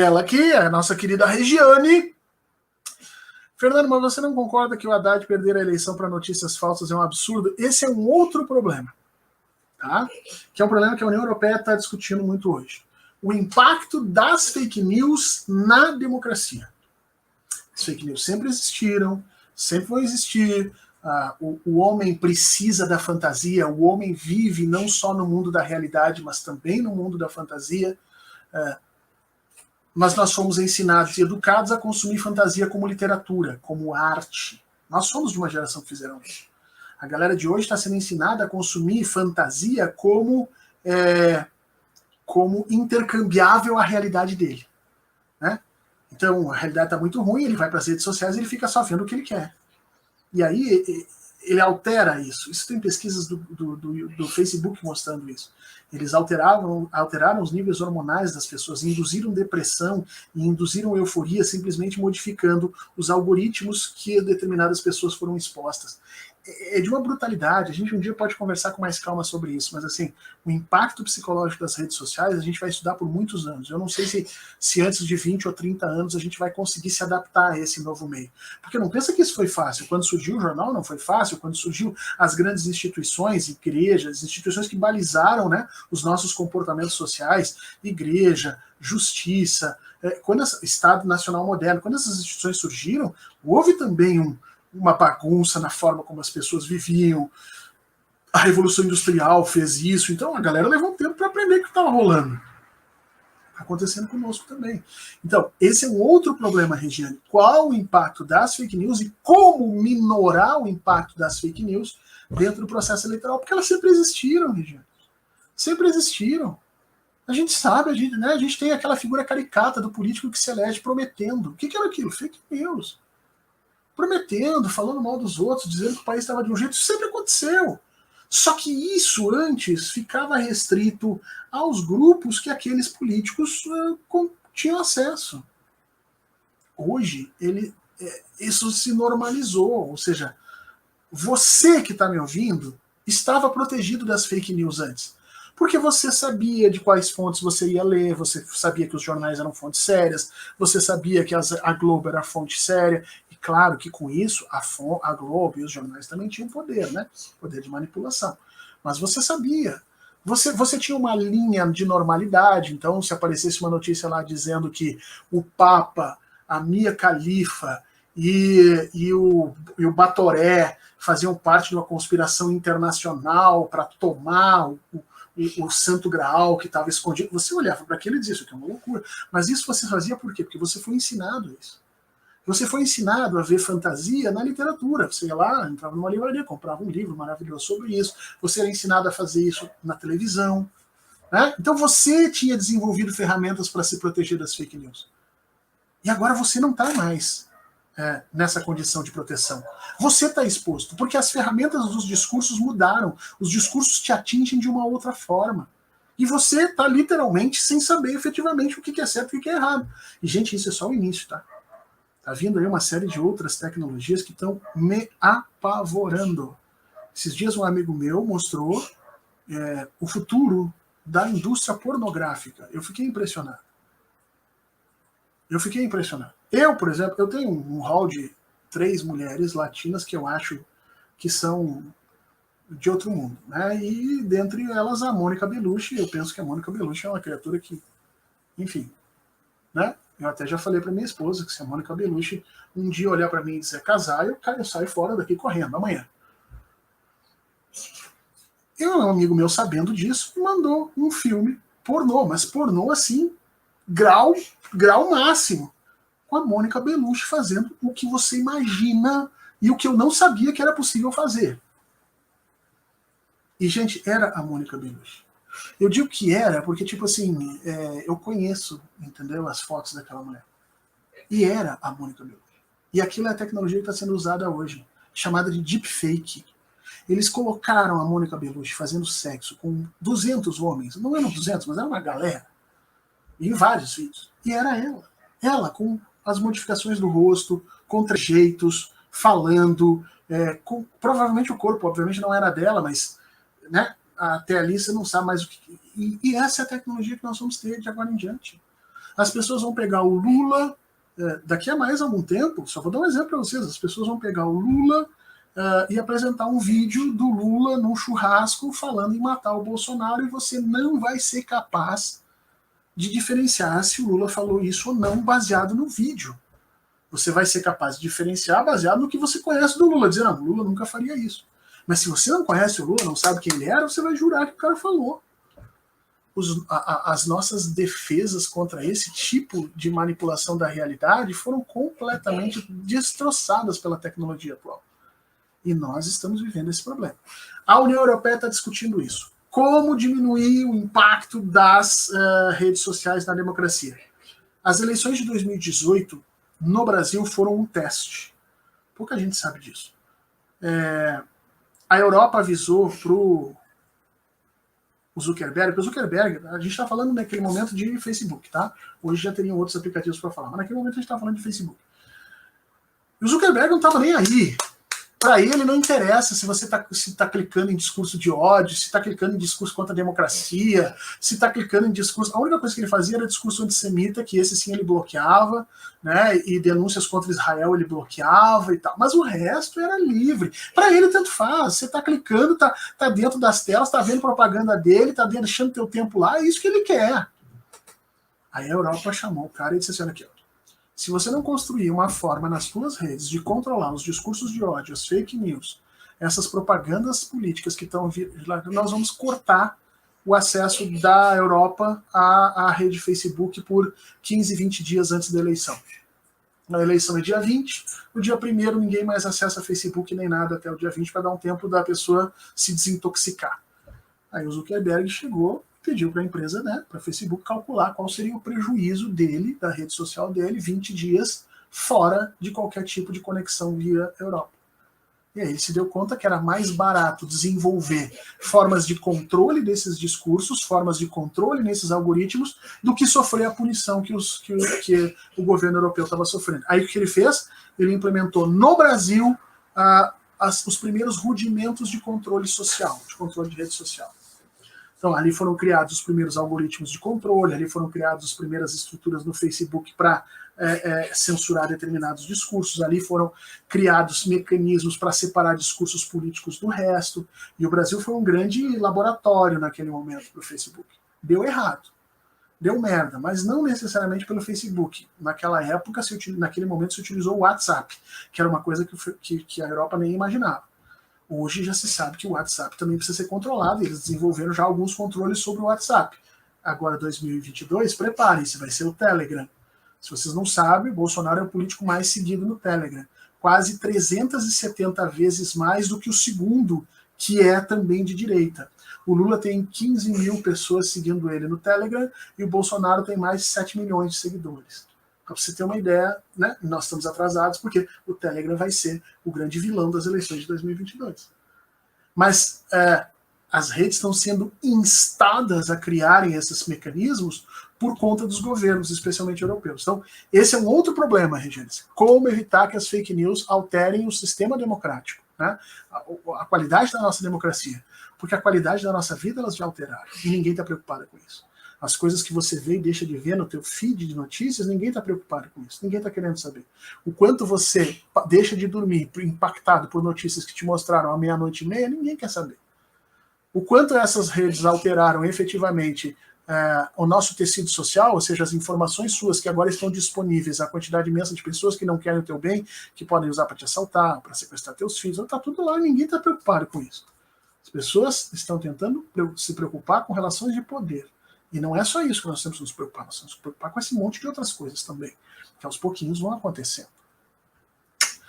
Ela aqui, a nossa querida Regiane. Fernando, mas você não concorda que o Haddad perder a eleição para notícias falsas é um absurdo? Esse é um outro problema, tá? Que é um problema que a União Europeia está discutindo muito hoje. O impacto das fake news na democracia. As fake news sempre existiram, sempre vão existir. O homem precisa da fantasia, o homem vive não só no mundo da realidade, mas também no mundo da fantasia. Mas nós fomos ensinados e educados a consumir fantasia como literatura, como arte. Nós somos de uma geração que fizeram isso. A galera de hoje está sendo ensinada a consumir fantasia como intercambiável à realidade dele. Né? Então, a realidade está muito ruim, ele vai para as redes sociais e ele fica só vendo o que ele quer. E aí ele altera isso. Isso tem pesquisas do Facebook mostrando isso. Eles alteraram os níveis hormonais das pessoas, induziram depressão e induziram euforia, simplesmente modificando os algoritmos que determinadas pessoas foram expostas. É de uma brutalidade. A gente um dia pode conversar com mais calma sobre isso, mas assim, o impacto psicológico das redes sociais a gente vai estudar por muitos anos. Eu não sei se antes de 20 ou 30 anos a gente vai conseguir se adaptar a esse novo meio. Porque não pensa que isso foi fácil. Quando surgiu o jornal não foi fácil, quando surgiu as grandes instituições, igrejas, instituições que balizaram, né, os nossos comportamentos sociais, igreja, justiça, Estado Nacional Moderno, quando essas instituições surgiram, houve também uma bagunça na forma como as pessoas viviam. A Revolução Industrial fez isso, então a galera levou um tempo para aprender o que estava rolando. Está acontecendo conosco também. Então, esse é um outro problema, Regiane. Qual o impacto das fake news e como minorar o impacto das fake news dentro do processo eleitoral? Porque elas sempre existiram, Regiane. Sempre existiram. A gente sabe, a gente tem aquela figura caricata do político que se elege prometendo. O que era aquilo? Fake news. Prometendo, falando mal dos outros, dizendo que o país estava de um jeito, isso sempre aconteceu. Só que isso antes ficava restrito aos grupos que aqueles políticos tinham acesso. Hoje, isso se normalizou, ou seja, você que está me ouvindo estava protegido das fake news antes. Porque você sabia de quais fontes você ia ler, você sabia que os jornais eram fontes sérias, você sabia que a Globo era fonte séria, e claro que com isso a Globo e os jornais também tinham poder, né? Poder de manipulação. Mas você sabia. Você tinha uma linha de normalidade, então se aparecesse uma notícia lá dizendo que o Papa, a Mia Khalifa e o Batoré faziam parte de uma conspiração internacional para tomar o Santo Graal que estava escondido, você olhava para aquilo e dizia, isso aqui é uma loucura. Mas isso você fazia por quê? Porque você foi ensinado isso. Você foi ensinado a ver fantasia na literatura. Você ia lá, entrava numa livraria, comprava um livro maravilhoso sobre isso. Você era ensinado a fazer isso na televisão. Né? Então você tinha desenvolvido ferramentas para se proteger das fake news. E agora você não está mais nessa condição de proteção. Você está exposto, porque as ferramentas dos discursos mudaram. Os discursos te atingem de uma outra forma. E você está literalmente sem saber efetivamente o que é certo e o que é errado. E, gente, isso é só o início, tá? Tá vindo aí uma série de outras tecnologias que estão me apavorando. Esses dias um amigo meu mostrou o futuro da indústria pornográfica. Eu fiquei impressionado. Eu, por exemplo, eu tenho um hall de 3 mulheres latinas que eu acho que são de outro mundo, né? E dentre elas a Mônica Bellucci. Eu penso que a Mônica Bellucci é uma criatura que, enfim, né? Eu até já falei para minha esposa que se a Mônica Bellucci um dia olhar para mim e dizer casar, eu saio fora daqui correndo amanhã. E um amigo meu, sabendo disso, mandou um filme pornô, mas pornô assim, grau máximo, com a Mônica Bellucci fazendo o que você imagina e o que eu não sabia que era possível fazer. E, gente, era a Mônica Bellucci. Eu digo que era porque, tipo assim, eu conheço, entendeu, as fotos daquela mulher. E era a Mônica Bellucci. E aquilo é a tecnologia que está sendo usada hoje, chamada de deepfake. Eles colocaram a Mônica Bellucci fazendo sexo com 200 homens. Não eram 200, mas era uma galera. Em vários vídeos. E era ela. Ela, com as modificações do rosto, com trejeitos, falando, provavelmente o corpo, obviamente não era dela, mas, né, até ali você não sabe mais o que... E essa é a tecnologia que nós vamos ter de agora em diante. As pessoas vão pegar o Lula, daqui a mais algum tempo, só vou dar um exemplo para vocês, as pessoas vão pegar o Lula e apresentar um vídeo do Lula num churrasco falando em matar o Bolsonaro, e você não vai ser capaz de diferenciar se o Lula falou isso ou não baseado no vídeo. Você vai ser capaz de diferenciar baseado no que você conhece do Lula, dizer, não, o Lula nunca faria isso. Mas se você não conhece o Lula, não sabe quem ele era, você vai jurar que o cara falou. As nossas defesas contra esse tipo de manipulação da realidade foram completamente destroçadas pela tecnologia atual. E nós estamos vivendo esse problema. A União Europeia está discutindo isso. Como diminuir o impacto das redes sociais na democracia? As eleições de 2018 no Brasil foram um teste. Pouca gente sabe disso. A Europa avisou para o Zuckerberg, porque o Zuckerberg, a gente está falando naquele momento de Facebook, tá? Hoje já teriam outros aplicativos para falar, mas naquele momento a gente está falando de Facebook. E o Zuckerberg não estava nem aí. Para ele não interessa se você está clicando em discurso de ódio, se está clicando em discurso contra a democracia, se está clicando em discurso... A única coisa que ele fazia era discurso antissemita, que esse sim ele bloqueava, né? E denúncias contra Israel ele bloqueava e tal. Mas o resto era livre. Para ele tanto faz. Você está clicando, tá dentro das telas, está vendo propaganda dele, está deixando teu tempo lá, é isso que ele quer. Aí a Europa chamou o cara e disse assim, aqui, ó. Se você não construir uma forma nas suas redes de controlar os discursos de ódio, as fake news, essas propagandas políticas que estão vindo, nós vamos cortar o acesso da Europa à rede Facebook por 15, 20 dias antes da eleição. A eleição é dia 20, no dia 1º ninguém mais acessa Facebook nem nada até o dia 20 para dar um tempo da pessoa se desintoxicar. Aí o Zuckerberg chegou, pediu para a empresa, né, para o Facebook, calcular qual seria o prejuízo dele, da rede social dele, 20 dias fora de qualquer tipo de conexão via Europa. E aí ele se deu conta que era mais barato desenvolver formas de controle desses discursos, formas de controle nesses algoritmos, do que sofrer a punição que o governo europeu estava sofrendo. Aí o que ele fez? Ele implementou no Brasil os primeiros rudimentos de controle social, de controle de rede social. Então, ali foram criados os primeiros algoritmos de controle, ali foram criadas as primeiras estruturas no Facebook para censurar determinados discursos, ali foram criados mecanismos para separar discursos políticos do resto, e o Brasil foi um grande laboratório naquele momento para o Facebook. Deu errado, deu merda, mas não necessariamente pelo Facebook. Naquela época, naquele momento, se utilizou o WhatsApp, que era uma coisa que a Europa nem imaginava. Hoje já se sabe que o WhatsApp também precisa ser controlado, e eles desenvolveram já alguns controles sobre o WhatsApp. Agora, 2022, preparem-se, vai ser o Telegram. Se vocês não sabem, o Bolsonaro é o político mais seguido no Telegram. Quase 370 vezes mais do que o segundo, que é também de direita. O Lula tem 15 mil pessoas seguindo ele no Telegram, e o Bolsonaro tem mais de 7 milhões de seguidores. Para você ter uma ideia, né, nós estamos atrasados porque o Telegram vai ser o grande vilão das eleições de 2022. Mas as redes estão sendo instadas a criarem esses mecanismos por conta dos governos, especialmente europeus. Então, esse é um outro problema, Regiane. Como evitar que as fake news alterem o sistema democrático, né? A qualidade da nossa democracia. Porque a qualidade da nossa vida elas já alteraram. E ninguém está preocupado com isso. As coisas que você vê e deixa de ver no teu feed de notícias, ninguém está preocupado com isso, ninguém está querendo saber. O quanto você deixa de dormir impactado por notícias que te mostraram à 00:30, ninguém quer saber. O quanto essas redes alteraram efetivamente o nosso tecido social, ou seja, as informações suas que agora estão disponíveis, a quantidade imensa de pessoas que não querem o teu bem, que podem usar para te assaltar, para sequestrar teus filhos, está tudo lá, ninguém está preocupado com isso. As pessoas estão tentando se preocupar com relações de poder. E não é só isso que nós temos que nos preocupar, nós temos que nos preocupar com esse monte de outras coisas também, que aos pouquinhos vão acontecendo.